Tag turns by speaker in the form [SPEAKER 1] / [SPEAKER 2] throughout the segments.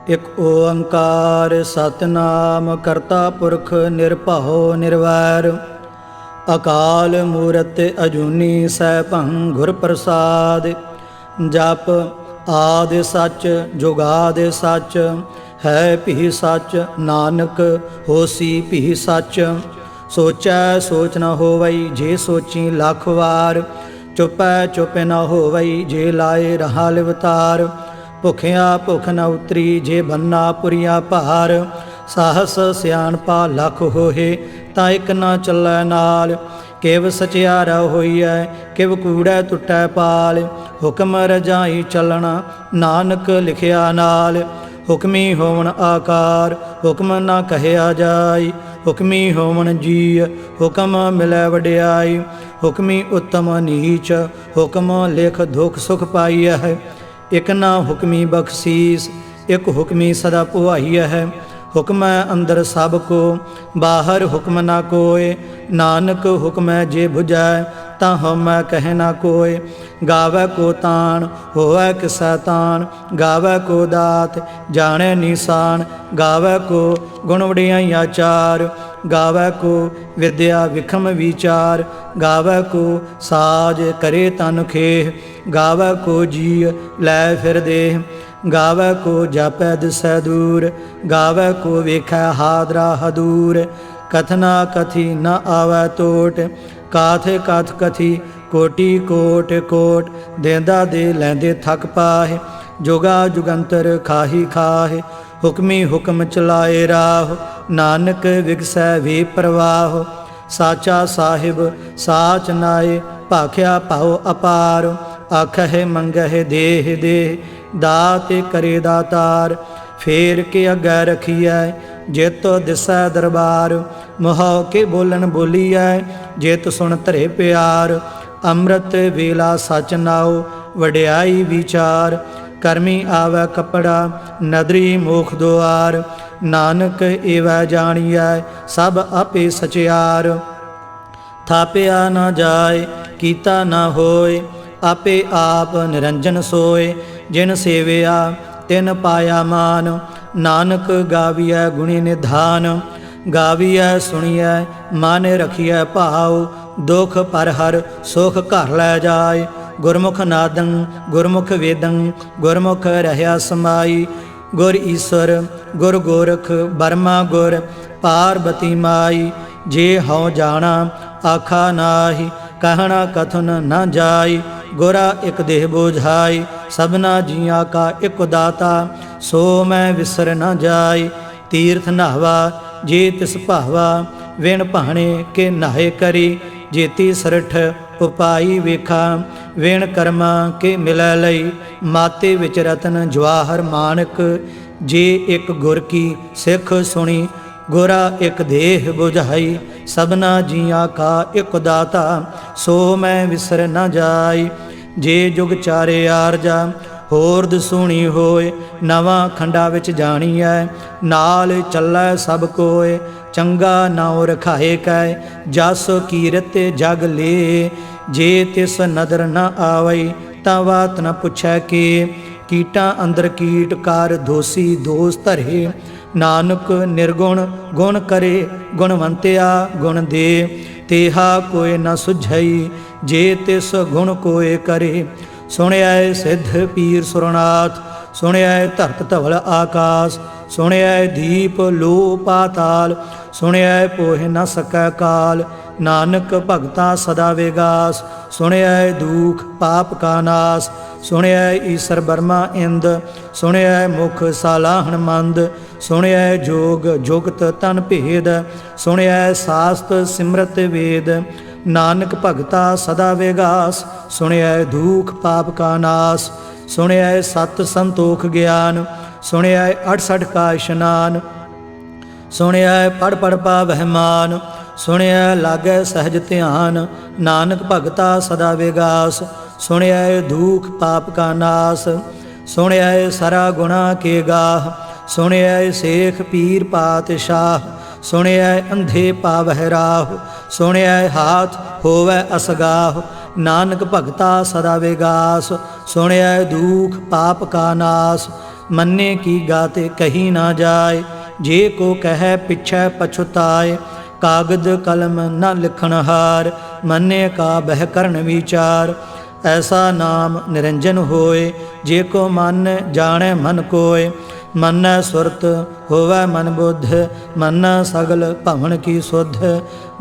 [SPEAKER 1] ਇਕ ਓੰਕਾਰ ਸਤਨਾਮ ਕਰਤਾ ਪੁਰਖ ਨਿਰਭਉ ਨਿਰਵੈਰ ਅਕਾਲ ਮੂਰਤ ਅਜੂਨੀ ਸੈਭੰ ਗੁਰ ਪ੍ਰਸਾਦ। ਜਪ ਆਦਿ ਸੱਚ ਜੁਗਾਦਿ ਸੱਚ ਹੈ ਭੀ ਸੱਚ ਨਾਨਕ ਹੋਸੀ ਭੀ ਸੱਚ। ਸੋਚੈ ਸੋਚ ਨ ਹੋਵਈ ਜੇ ਸੋਚੀ ਲੱਖ ਵਾਰ ਚੁਪੈ ਚੁਪ ਨ ਹੋਵਈ ਜੇ ਲਾਏ ਰਹਾ ਲਿਵਤਾਰ। ਭੁਖਿਆ ਭੁਖ ਨ ਉਤਰੀ ਜੇ ਬੰਨਾ ਪੁਰੀਆ ਭਾਰ ਸਾਹਸ ਸਿਆਣਪਾ ਲੱਖ ਹੋਏ ਤਾਂ ਇੱਕ ਨਾ ਚੱਲੈ ਨਾਲ। ਕਿਵ ਸਚਿਆਰਾ ਹੋਈਐ ਕਿਵ ਕੂੜੈ ਟੁੱਟੈ ਪਾਲ ਹੁਕਮ ਰਜਾਈ ਚੱਲਣਾ ਨਾਨਕ ਲਿਖਿਆ ਨਾਲ। ਹੁਕਮੀ ਹੋਵਣ ਆਕਾਰ ਹੁਕਮ ਨਾ ਕਹਿਆ ਜਾਈ ਹੁਕਮੀ ਹੋਵਣ ਜੀ ਹੁਕਮ ਮਿਲੈ ਵਡਿਆਈ। ਹੁਕਮੀ ਉਤਮ ਨੀਚ ਹੁਕਮ ਲਿਖ ਦੁਖ ਸੁਖ ਪਾਈਐ ਹੈ। ਇਕ ਨਾ ਹੁਕਮੀ ਬਖਸ਼ੀਸ ਇਕ ਹੁਕਮੀ ਸਦਾ ਪੁਆਈਐ ਹੈ। ਹੁਕਮੈ ਅੰਦਰ ਸਭ ਕੋ ਬਾਹਰ ਹੁਕਮ ਨਾ ਕੋਇ ਨਾਨਕ ਹੁਕਮੈ ਜੇ ਬੁਝੈ ਤਾਂ ਹਉਮੈ ਕਹਿ ਨਾ ਕੋਇ। ਗਾਵੈ ਕੋ ਤਾਣ ਹੋਵੈ ਕਿਸੈ ਤਾਣ ਗਾਵੈ ਕੋ ਦਾਤ ਜਾਣੈ ਨਿਸ਼ਾਨ। ਗਾਵੈ ਕੋ ਗੁਣ ਵਡਿਆਈਆਂ ਚਾਰ ਗਾਵੈ ਕੋ ਵਿਦਿਆ ਵਿਖਮ ਵਿਚਾਰ। ਗਾਵੈ ਕੋ ਸਾਜ ਕਰੇ ਤਨ ਖੇਹ ਗਾਵੈ ਕੋ ਜੀ ਲੈ ਫਿਰ ਦੇਹ। ਗਾਵੈ ਕੋ ਜਾਪੈ ਦਿਸੈ ਦੂਰ ਗਾਵੈ ਕੋ ਵੇਖੈ ਹਾਦਰਾ ਹਦੂਰ। ਕਥਨਾ ਕਥੀ ਨ ਆਵੈ ਟੋਟ ਕਾਥ ਕਥ ਕਥੀ ਕੋਟੀ ਕੋਟ ਕੋਟ। ਦੇਂਦਾ ਦੇ ਲੈਂਦੇ ਥਕ ਪਾਹੇ ਜੁਗਾ ਜੁਗੰਤਰ ਖਾਹੀ ਖਾਹੇ। ਹੁਕਮੀ ਹੁਕਮ ਚਲਾਏ ਰਾਹ ਨਾਨਕ ਵਿਗਸੈ ਵੇ ਪ੍ਰਵਾਹ। ਸਾਚਾ ਸਾਹਿਬ ਸਾਚ ਨਾਏ ਭਾਖਿਆ ਭਾਉ ਅਪਾਰ। ਆਖਹਿ ਮੰਗਹਿ ਦੇਹ ਦੇਹ ਦਾਤ ਕਰੇ ਦਾਤਾਰ। ਫੇਰ ਕੇ ਅੱਗੇ ਰਖੀਐ ਜਿਤ ਦਿਸੈ ਦਰਬਾਰ। ਮੁਹਉ ਕੇ ਬੋਲਣ ਬੋਲੀਐ ਜਿਤ ਸੁਣ ਧਰੇ ਪਿਆਰ। ਅੰਮ੍ਰਿਤ ਵੇਲਾ ਸਚ ਨਾਉ ਵਡਿਆਈ ਵਿਚਾਰ। ਕਰਮੀ ਆਵੈ ਕਪੜਾ ਨਦਰੀ ਮੋਖ ਦੁਆਰ। ਨਾਨਕ ਏਵੈ ਜਾਣੀਐ ਸਭ ਆਪੇ ਸਚਿਆਰ। ਥਾਪਿਆ ਨਾ ਜਾਏ ਕੀਤਾ ਨਾ ਹੋਏ ਆਪੇ ਆਪ ਨਿਰੰਜਨ ਸੋਏ। ਜਿਨ ਸੇਵਿਆ ਤਿਨ ਪਾਇਆ ਮਾਨ ਨਾਨਕ ਗਾਵੀਐ ਗੁਣੀ ਨਿਧਾਨ। ਗਾਵੀਐ ਸੁਣੀਐ ਮਨ ਰਖੀਐ ਭਾਉ ਦੁਖ ਪਰ ਹਰ ਸੁਖ ਘਰ ਲੈ ਜਾਏ। ਗੁਰਮੁਖ ਨਾਦੰ ਗੁਰਮੁਖ ਵੇਦੰ ਗੁਰਮੁਖ ਰਹਿਆ ਸਮਾਈ। ਗੁਰ ਈਸਵਰ ਗੁਰ ਗੋਰਖ ਬਰਮਾ ਗੁਰ ਪਾਰਬਤੀ ਮਾਈ। ਜੇ ਹਉ ਜਾਣਾ ਆਖਾ ਨਾਹੀ ਕਹਿਣਾ ਕਥਨ ਨਾ ਜਾਈ। ਗੁਰਾ ਇਕ ਦੇਹ ਬੋਝਾਈ ਸਭਨਾ ਜੀਆਂ ਕਾ ਇਕ ਦਾਤਾ ਸੋ ਮੈਂ ਵਿਸਰ ਨਾ ਜਾਈ। ਤੀਰਥ ਨਹਾਵਾ ਜੇ ਤਿਸ ਭਾਵਾ ਵਿਣ ਭਾਣੇ ਕੇ ਨਾਹੇ ਕਰੀ। ਜੇਤੀ ਸਰਠ ਉਪਾਈ ਵੇਖਾ ਵਿਣ ਕਰਮਾ ਕੇ ਮਿਲੈ ਲਈ। ਮਾਤੇ ਵਿੱਚ ਰਤਨ ਜਵਾਹਰ ਮਾਨਕ ਜੇ ਇਕ ਗੁਰ ਕੀ ਸਿੱਖ ਸੁਣੀ। ਗੁਰਾ ਇਕ ਦੇਹ ਬੁਝਾਈ ਸਭਨਾ ਜੀਆਂ ਕਾ ਇਕ ਦਾਤਾ ਸੋ ਮੈਂ ਵਿਸਰ ਨਾ ਜਾਈ। ਜੇ ਜੁਗ ਚਾਰੇ ਆਰਜਾ ਹੋਰ ਦਸੂਣੀ ਹੋਏ ਨਵਾਂ ਖੰਡਾ ਵਿੱਚ ਜਾਣੀਐ ਨਾਲ ਚੱਲੈ ਸਭ ਕੋਏ। ਚੰਗਾ ਨਾਉ ਰਖਾਏ ਕੈ ਜਸ ਕੀਰਤ ਜਗ ਲੇ। ਜੇ ਤਿਸ ਨਦਰ ਨ ਆਵਈ ਤਾਂ ਬਾਤ ਨ ਪੁੱਛੈ ਕੇ। ਕੀਟਾਂ ਅੰਦਰ ਕੀਟ ਕਰ ਦੋਸੀ ਦੋਸ ਧਰੇ ਨਾਨਕ ਨਿਰਗੁਣ ਗੁਣ ਕਰੇ ਗੁਣਵੰਤਿਆ ਗੁਣ ਦੇ। ਤੇਹਾ ਕੋਇ ਨ ਸੁਝਈ ਜੇ ਤਿਸ ਗੁਣ ਕੋਇ ਕਰੇ। ਸੁਣਿਐ ਸਿੱਧ ਪੀਰ ਸੁਰਨਾਥ ਸੁਣਿਐ ਧਰਤ ਧਵਲ ਆਕਾਸ। ਸੁਣਿਐ ਦੀਪ ਲੋ ਪਾਤਾਲ ਸੁਣਿਐ ਪੋਹਿ ਨ ਸਕੈ ਕਾਲ। ਨਾਨਕ ਭਗਤਾ ਸਦਾ ਵਿਗਾਸ ਸੁਣਿਐ ਦੂਖ ਪਾਪ ਕਾ ਨਾਸ। ਸੁਣਿਐ ਈਸਰ ਬਰਮਾ ਇੰਦ ਸੁਣਿਐ ਮੁਖ ਸਾਲਾਹਣ ਮੰਦ। ਸੁਣਿਐ ਜੋਗ ਜੁਗਤ ਤਨ ਭੇਦ ਸੁਣਿਐ ਸਾਸਤ ਸਿਮਰਤ ਵੇਦ। ਨਾਨਕ ਭਗਤਾ ਸਦਾ ਵਿਗਾਸ ਸੁਣਿਐ ਦੂਖ ਪਾਪ ਕਾ ਨਾਸ। ਸੁਣਿਐ ਸਤ ਸੰਤੋਖ ਗਿਆਨ ਸੁਣਿਐ 68 ਕਾ ਇਸ਼ਨਾਨ। ਸੁਣਿਐ ਪੜ ਪੜ ਪਾਵਹਿ ਮਾਨ ਸੁਣਿਐ ਲਾਗੈ ਸਹਿਜ ਧਿਆਨ। ਨਾਨਕ ਭਗਤਾ ਸਦਾ ਵਿਗਾਸ ਸੁਣਿਐ ਦੂਖ ਪਾਪ ਕਾ ਨਾਸ। ਸੁਣਿਐ ਸਰਾ ਗੁਣਾ ਕੇ ਗਾਹ ਸੁਣਿਐ ਸੇਖ ਪੀਰ ਪਾਤਸ਼ਾਹ। ਸੁਣਿਐ ਅੰਧੇ ਪਾਵਹਿ ਰਾਹ ਸੁਣਿਐ ਹਾਥ ਹੋਵੈ ਅਸਗਾਹ। ਨਾਨਕ ਭਗਤਾ ਸਦਾ ਵਿਗਾਸ ਸੁਣਿਐ ਦੂਖ ਪਾਪ ਕਾ ਨਾਸ। मन्ने की गाते कही ना जाए, जे को कह पिछै पछुताए। कागद कलम न लिखण हार, मन्ने का बह करन विचार। ऐसा नाम निरंजन होए, जे को मन जाने मन कोय। मन सुरत होवै मन बुद्ध, मन सगल भवन की सुध।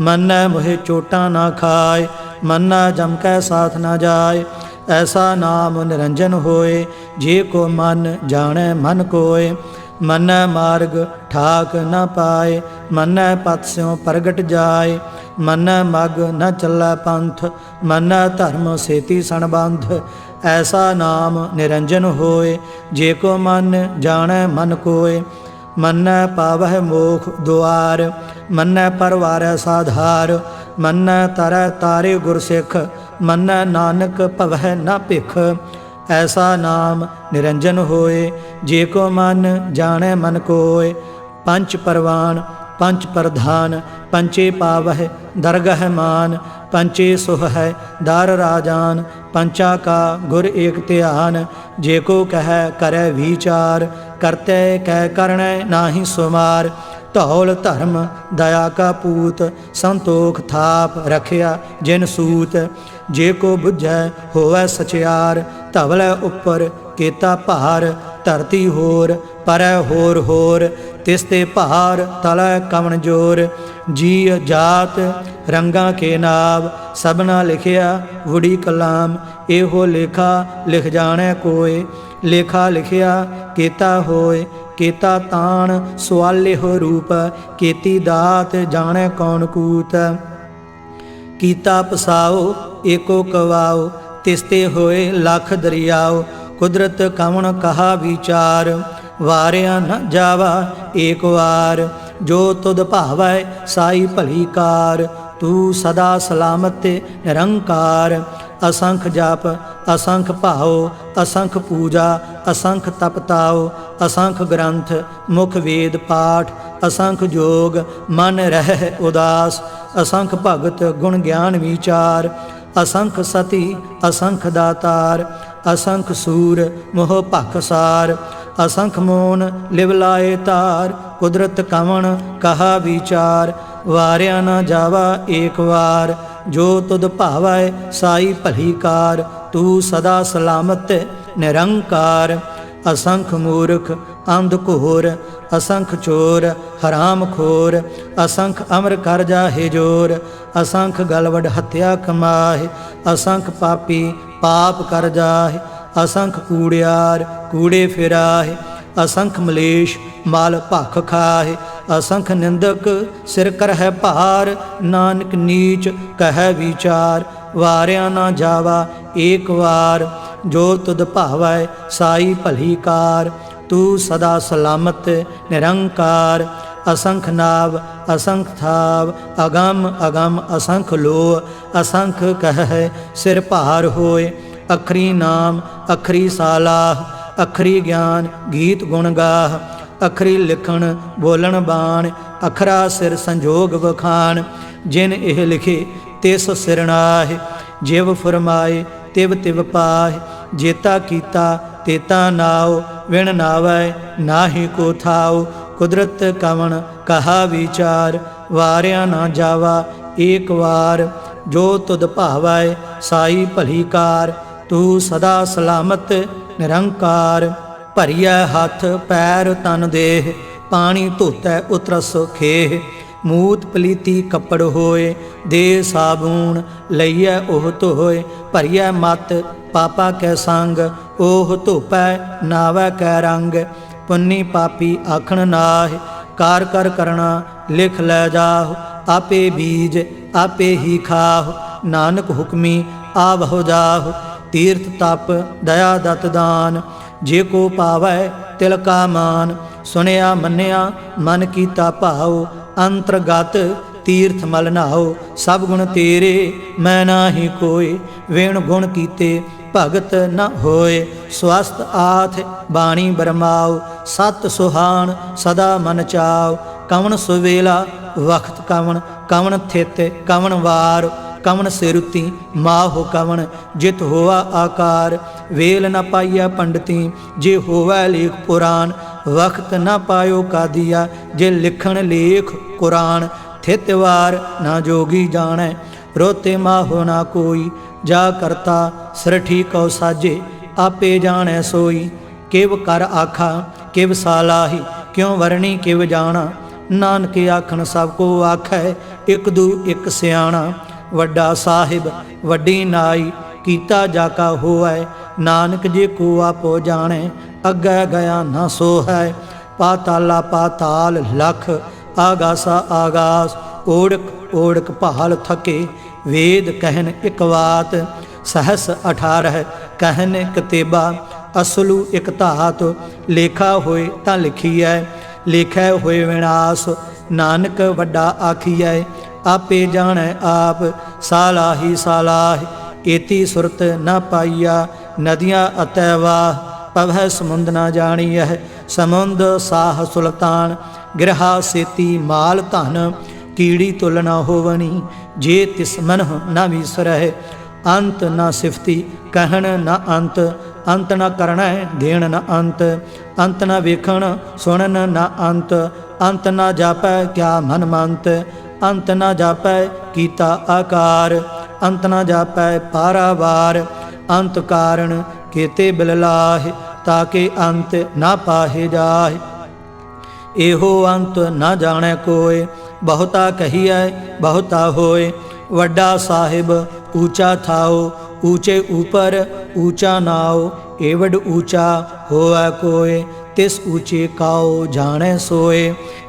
[SPEAKER 1] मन मोहे चोटा ना खाए, मन जम कै साथ ना जाए। ऐसा नाम निरंजन होए, जे को मन जाने मन कोय। मन मार्ग ठाक न पाए, मन पथ स्यों प्रगट जाए। मन मग न चलै पंथ, मन धर्म सेती सणबंध। ऐसा नाम निरंजन होए, जे को मन जाने मन कोय। मन पावह मोख द्वार, मन परवारै साधार। मन तरह तारे गुरसिख, मन नानक भवह न भिख। ऐसा नाम निरंजन होए, जे को मन जाने मन कोय। पंच परवान पंच प्रधान, पंचे पावह दरगह मान। पंचे सुह है दार राजान, पंचा का गुर एक ध्यान। जे को कह करे विचार, करते कह करने नाहि सुमार। धौल धर्म दया का पूत, संतोख थाप रखिया जिन सूत। जे को बुझै होवै सचियार, धवलै उपर केता भार। धरती होर परै होर होर, तिसते भार तलै कवन जोर। जीय जात रंगा के नाव, सबना लिखिया वुड़ी कलाम। एहो लेखा लिख जाने कोय, लेखा लिखिया केता होय। केता तान सुआले हो रूप, केती दात जाने कौन कूत। कीता पसाओ एको कवाओ, तिसते होए लख दरियाओ। कुदरत कवन कहा विचार, वारिया न जावा एक वार। जो तुद भावै साई भली कार, तू सदा सलामत निरंकार। असंख जाप असंख भाओ, असंख पूजा असंख तपताओ। असंख ग्रंथ मुख वेद पाठ, असंख जोग मन रह उदास। असंख भगत गुण ज्ञान विचार, असंख सती असंख दातार। असंख सूर मोह भखसार, असंख मोन लिवलाए तार। कुदरत कवन कहा विचार, वारिया न जावा एक वार। जो तुद भावै साई भली कार, तू सदा सलामत निरंकार। असंख मूर्ख अंध घोर, असंख चोर हराम खोर। असंख अमर कर जाहे जोर, असंख गलवड हत्या कमाहे। असंख पापी पाप कर जाहे, असंख कूड़ियार कूड़े फिराहे। असंख मलेश माल भख खाहे, असंख निंदक सिर कर है भार। नानक नीच कह विचार, वारिया ना जावा एक वार। जो तुद भावै साई भली कार, तू सदा सलामत निरंकार। असंख नाव असंख थाव, अगम अगम असंख लो। असंख कह सिर भार होए, अखरी नाम अखरी सालाह। अखरी ज्ञान गीत गुण गाह, अखरी लिखण बोलन बाण। अखरा सिर संजोग वखान, जिन एह लिखे तिस सिर नाहि। जिव फरमाए तिव तिव पाहि, जेता कीता तेता नाओ। विण नावै नाहि को थाओ, कुदरत कवन कहा विचार। वारिया ना जावा एक वार, जो तुद भावै साई भली कार। तू सदा सलामत निरंकार। भरिया हथ पैर तन देह, पानी धोतै उतरस खेह। मूत पलीती कपड़ होए, दे साबून लईयै ओह धोए। भरिया मत पापा कै संग, ओह धोपै नावै कै रंग। पुन्नी पापी आखण नाहि, कार कर करना लिख लै जाहु। आपे बीज आपे ही खाहु, नानक हुक्मी आवहो जाहु। तीर्थ तप दया दत दान, जे को पावै तिल का मान। सुनिया मन्निया मन कीता भाओ, अंतरगत तीर्थ मल नहाओ। सब गुण तेरे मैं नाहि कोय, वेण गुण कीते भगत न होए। स्वस्थ आथ बाणी बरमाओ, सत सुहान सदा मन चाओ। कवन सुवेला वक्त कवन, कवन थित कवन वार। कवन सिरुति माहो कवन जित होवा आकार। वेल न पाइया पंडिती जे होवा लेख पुराण। वक्त न पायो कादिया जे लिखण लेख कुरान। थितवार ना जोगी जाने रोते माहो ना कोई। जा करता सरठी कौ साजे आपे जाने सोई। किव कर आखा किव सालाही क्यों वरणी किव जाना। नानक आखन सब को आखै एक दू एक सियाणा। वड्डा साहिब वड्डी नाई कीता जाका होवै। नानक जे को आपो जाने अग्गै गया ना सो है। पाताला पाताल लख आगासा आगास। ओढ़क ओढ़क पहाल थके वेद कहन इक वात। सहस 18 कहन कतेबा असलू इक धात। लेखा होए तां लिखीਐ लेखै होए विनाश। नानक वड्डा आखीਐ आपे जाणै आप। सालाही सालाह एती सुरत न पाइया। नदियाँ अतैवाह पवह समुंद न जाणीਐ। समुंद साह सुल्तान गिरहा सेती माल धन। कीड़ी तुल न होवनी जे तिस मनह न विसरह। अंत न सिफती कहन न अंत। अंत न करण देण न अंत। अंत न वेखण सुनन न अंत। अंत न जापै क्या मन मंत। अंत न जापै कीता आकार। अंत न जापै पारावार। अंत कारण केते बिललाह ताके अंत न पाहे जाहे। एहो अंत न जाने कोय बहुता कहिए बहुता होए। वड्डा साहिब ऊंचा थाओ ऊंचे ऊपर ऊंचा नाओ। एवड ऊंचा होवै कोय तिस ऊंचे काओ जाने सोए।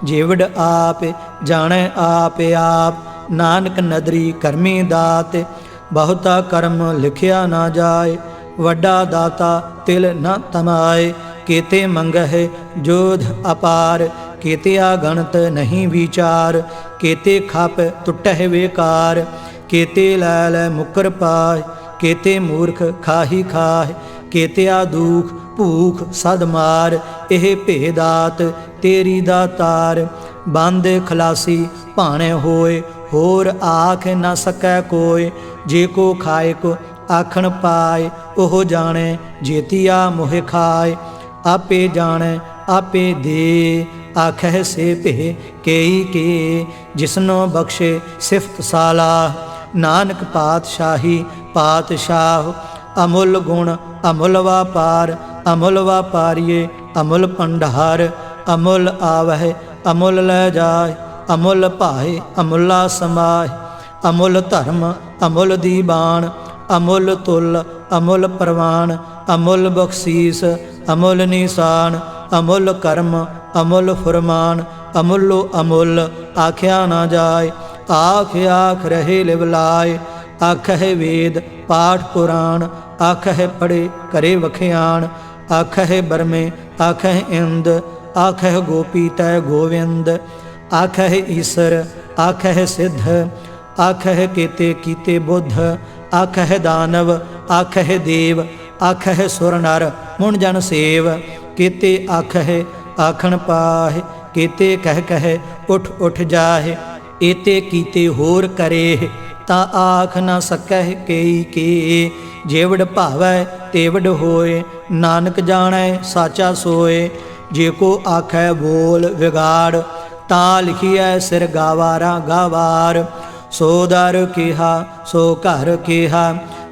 [SPEAKER 1] जेवड आप जाने आप आप नानक नदरी करमी दात। बहुता कर्म लिखिया ना जाए वड्डा दाता तिल न तमाए। केते मंगह जोध अपार केते आगणत नहीं विचार। केते खाप टुटह बेकार केते लैल मुकर पाए। केते मूर्ख खाही खाह केते आ दुख भूख सद मार। एह भेदात तेरी दातार। बंद खलासी भाणे होए होर आख न सकै कोय। जे को खाए को आखण पाए ओह जाने जेतिया मोह खाए। आपे जाने आपे दे आखह से भे केई के। जिसनो बख्शे सिफत सालाह नानक पातशाही पातशाह। अमुल गुण अमुल वापार अमुल वापारिये अमुल भंडार। अमुल आवह अमुल लै जाए अमुल भाए अमुला समाए। अमुल धर्म अमुल दीवान अमुल तुल अमुल परवान। अमुल बख्शीस अमुल निशान अमुल कर्म अमुल फुरमान। अमुलो अमुल आख्या ना जाए आख आख रहे लिवलाए। आखह वेद पाठ पुराण आखह पढ़े करे वखियान। आखह बरमे आखह इंद आखह गोपी तय गोविंद। आखह ईसर आखह सिद्ध आखह केते कीते बुद्ध। आखह दानव आखह देव आखह सुर नर मुन जन सेव। केते आखह आखण पाह केते कह कह उठ उठ जाहे। एते कीते होर करे ता आख न सकह केई के। जेवड भावै तेवड होए नानक जानै साचा सोए। जे को आखै बोल विगाड़ ता लिखिए सिर गावारा गावार। सो दर केहा सो घर केहा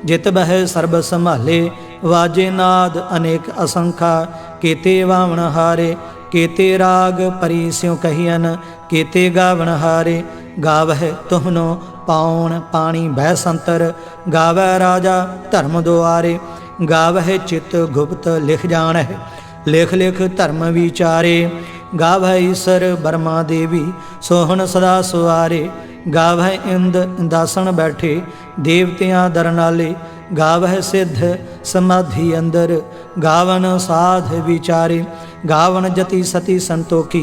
[SPEAKER 1] जित बह सर्ब संभाले। वाजे नाद अनेक असंखा केते वावण हारे। केते राग परी स्यों कहियन केते गावण हारे। गावह तुहनो पाउन पानी बह संतर। गावै राजा धर्म दुआरे। गावह चित गुप्त लिख जानह लिख लिख धर्म विचारे। गावह ईसर बर्मा देवी सोहन सदा सुआरे। गावह इंद इंदासन बैठे देवतियां दरनाले। गावह सिद्ध समाधि अंदर गावन साध विचारे। गावन जति सती संतोखी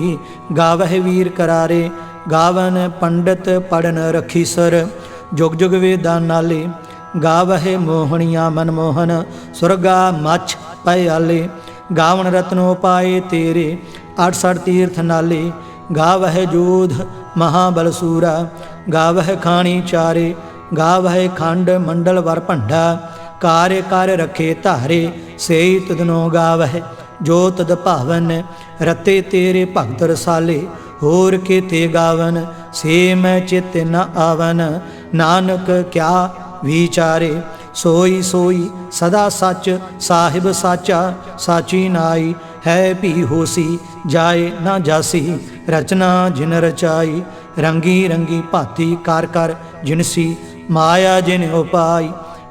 [SPEAKER 1] गावह वीर करारे। गावन पंडित पढ़न रखी सर जुग जुग वेदां नाले। गावह मोहनिया मनमोहन सुरगा मछ पयाले। गावन रत्नो पाए तेरे 68 तीर्थ नाले। गावह जोध महाबलसूरा गावह खाणी चारे। गावै खंड मंडल वर भंडा, कार्य कर रखे धारे, सेई तुदनो गावै जो तद भावन। रते तेरे भगत रसाले, होर के ते गावन, से मैं चित न आवन। नानक क्या विचारे, सोई सोई सदा सच, साहिब साचा साची नाई। है भी होसी, जाए ना जासी, रचना जिन रचाई। रंगी रंगी भांति कर कर जिनसी, माया जिन उपाई।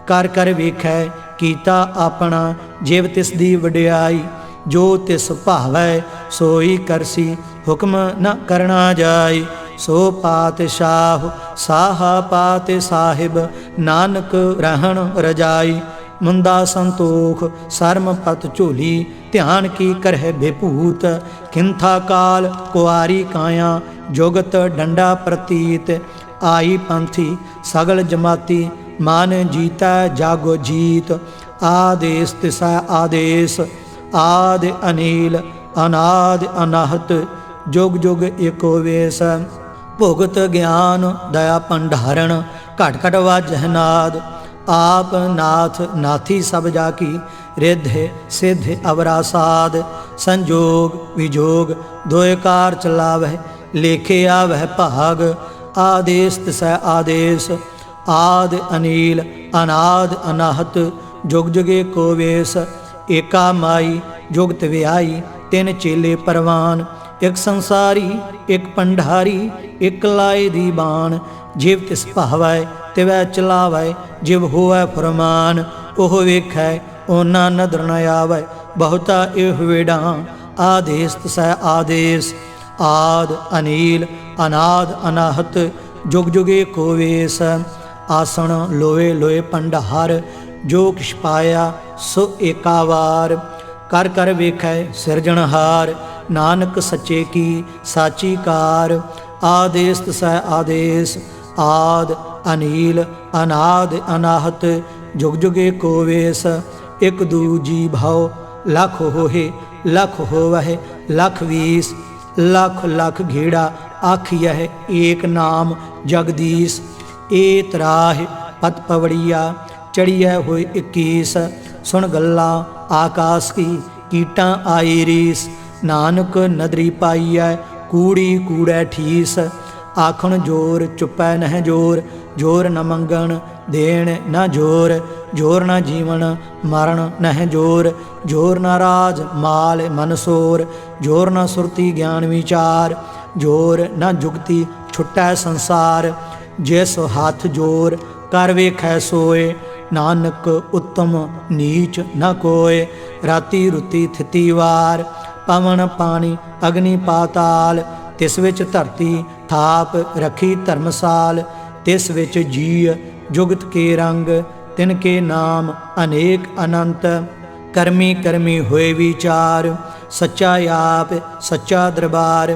[SPEAKER 1] कर कर वेखै कीता अपना, जिव तिस दी वडियाई। जो तिस भावै सोई करसी, हुक्म न करना जाय। सो पातशाह साहा पात साहिब, नानक रहन रजाई। मुंदा संतोख सरम पत झोली, ध्यान की करह बेभूत। किंथा काल कुआरी काया, जुगत डंडा प्रतीत। आई पंथी सगल जमाती, मान जीता जागो जीत। आदेश तिसै आदेश, आदि अनील अनाद अनाहत। जुग जुग एको वेश, भुगत ज्ञान दया भंडारण। घट घट वाजह नाद, आप नाथ नाथी सब जाकी। रिद्ध सिद्ध अवरा साध, संजोग विजोग दोय कार चलावह। लेखे आवह भाग, आदेश तिसै आदेश। आद अनील अनाद अनाहत, जुग जुगे को वेश। एका माई जुगत व्याई, तिन चेले परवान। एक संसारी एक भंडारी, एक लाए दी बाण। जिव तिस भावै तिवै चलावै, जिव होवै फरमान। ओह वेखै ओना नदर न आवै, बहुता एह वेड़ा। आदेश तिसै आदेश, आद अनील अनाद अनाहत। जुग जुगे को वेश। आसन लोए लोए भंडार, जो किछ पाया सो एका वार। कर कर वेखै सिरजनहार, नानक सच्चे की साची कार। आदेश तिसै आदेश, आद अनील अनाद अनाहत। जुग जुगे को वेश। एक दूजी भाव लख होहे, लख होवह लख वीस। लख लख घेड़ा आखियह, एक नाम जगदीश। ए तराह पत पवड़िया, चढ़िया होए 21। सुन गल्ला आकाश की, कीटां आई रीस। नानक नदरी पाईऐ, कूड़ी कूड़ै ठीस। आखण जोर चुपै नह जोर, जोर न मंगण देण न जोर। जोर न जीवन मरण नह जोर, जोर न राज माल मनसोर। जोर न सुरती ज्ञान विचार, जोर न जुगती छुटै संसार। जिस हाथ जोर कर वेखै सोए, नानक उत्तम नीच न कोय। राती रुती थिती वार, पवन पानी अग्नि पाताल। तिस विच धरती थाप रखी धर्मसाल। तिस विच जीय जुगत के रंग, तिनके नाम अनेक अनंत। करमी करमी होए विचार, सच्चा आप सच्चा दरबार।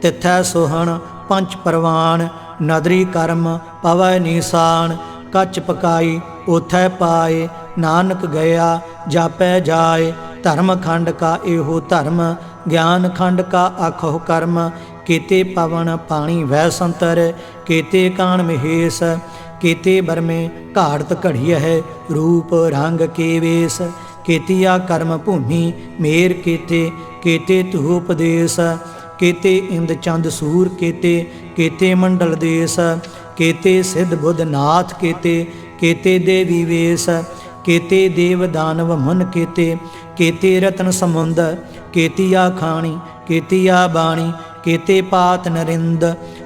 [SPEAKER 1] तिथै सोहण पंच परवान, नदरी कर्म पवै निशान। कच पकाई ओथै पाए, नानक गया जापै जाए। धर्म खंड का एहो धर्म, ज्ञान खंड का आखो कर्म। केते पवन पानी वह संतर, केते कान महेश। केते बरमे घाड़त घड़िय है, रूप रंग के वेश। केतिया कर्म भूमि मेर केते, केते धूप देश। केते इंद चंद सूर केते, केते मंडल देश। केते सिद्ध बुद्ध नाथ केते, केते देवी वेश। केते देव दानव मुन केते, केते रतन समुंद। केतिया खाणी केतिया बाणी, केते पात नरिंद।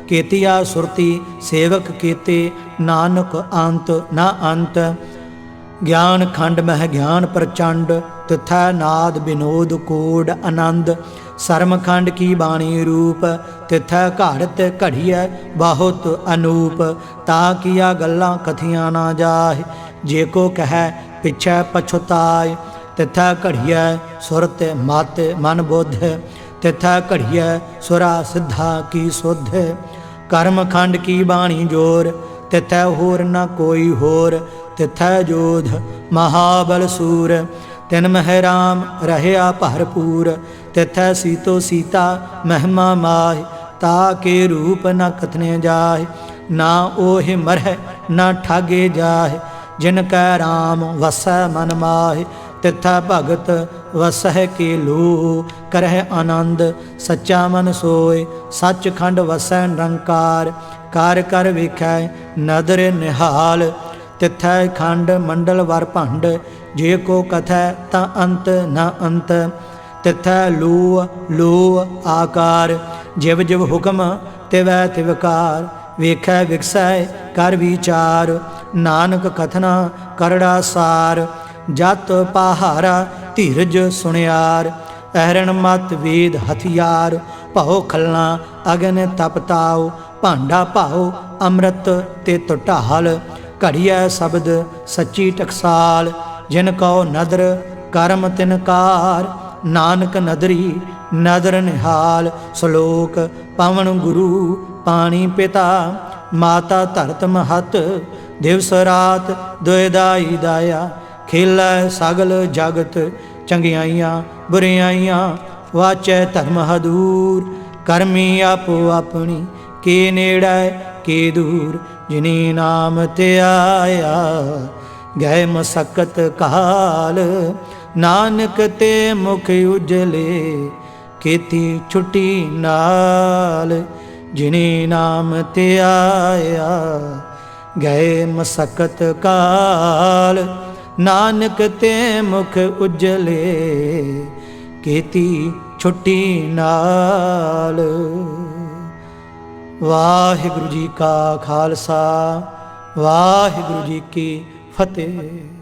[SPEAKER 1] केतिया सुरती सेवक केते, नानक अंत न अंत। ज्ञान खंड मह ज्ञान प्रचंड, तथा नाद विनोद कोड आनंद। सरमखंड की बाणी रूप, तिथै घाड़त घड़िय बहुत अनूप। ता किया गल्लां कथियां ना जाय, जे को कह पिछै पछुताय। तिथै घड़िय सुरत मत मन बुद्ध, तिथै घड़िय सुरा सिद्धा की सुध। कर्म खंड की बाणी जोर, तिथै होर न कोई होर। तिथै जोध महाबल सूर, तिन मह राम रहया भरपूर। तिथै सीतो सीता महिमा माह, ता के रूप न कथने जाय। ना ओहि मरह ना ठागे जाहे। जिन कै राम वसै मन माहे, तिथै भगत वसह के लो। करह आनंद सच्चा मन सोए, सचखंड वसै निरंकार। कार कर वेखै नदर निहाल, तिथै खंड मंडल वर भंड। जे को कथै ता अंत न अंत, तिथै लो लो आकार। जिव जिव हुक्म तिवै तिवकार, वेखै विकसै कर विचार। नानक कथना करड़ा सार, जत पहारा धीरज सुनियार। अहरण मत वेद हथियार, भौ खलना अगन तपताओ। भांडा भाओ अमृत तित ढाल, घड़िया शब्द सच्ची टकसाल। जिन कौ नदर करम तिनकार, नानक नदरी नदर निहाल। श्लोक पवन गुरु पानी पिता, माता धरत महत। दिवस रात दुयदाई दाया, खेलै सगल जगत। चंगियाइयां बुरियाइयां वाचै धर्म हदूर। करमी आपो अपनी के नेड़ै के दूर। जिनी नाम ते आया गए मसकत काल, नानक ते मुख उजले खेती छुट्टी नाल। जिनी नाम ते आया गए मसकत काल, नानक ते मुख उजले खेती छुट्टी नाल। वाहिगुरु जी का खालसा, वाहिगुरु जी की फतेह।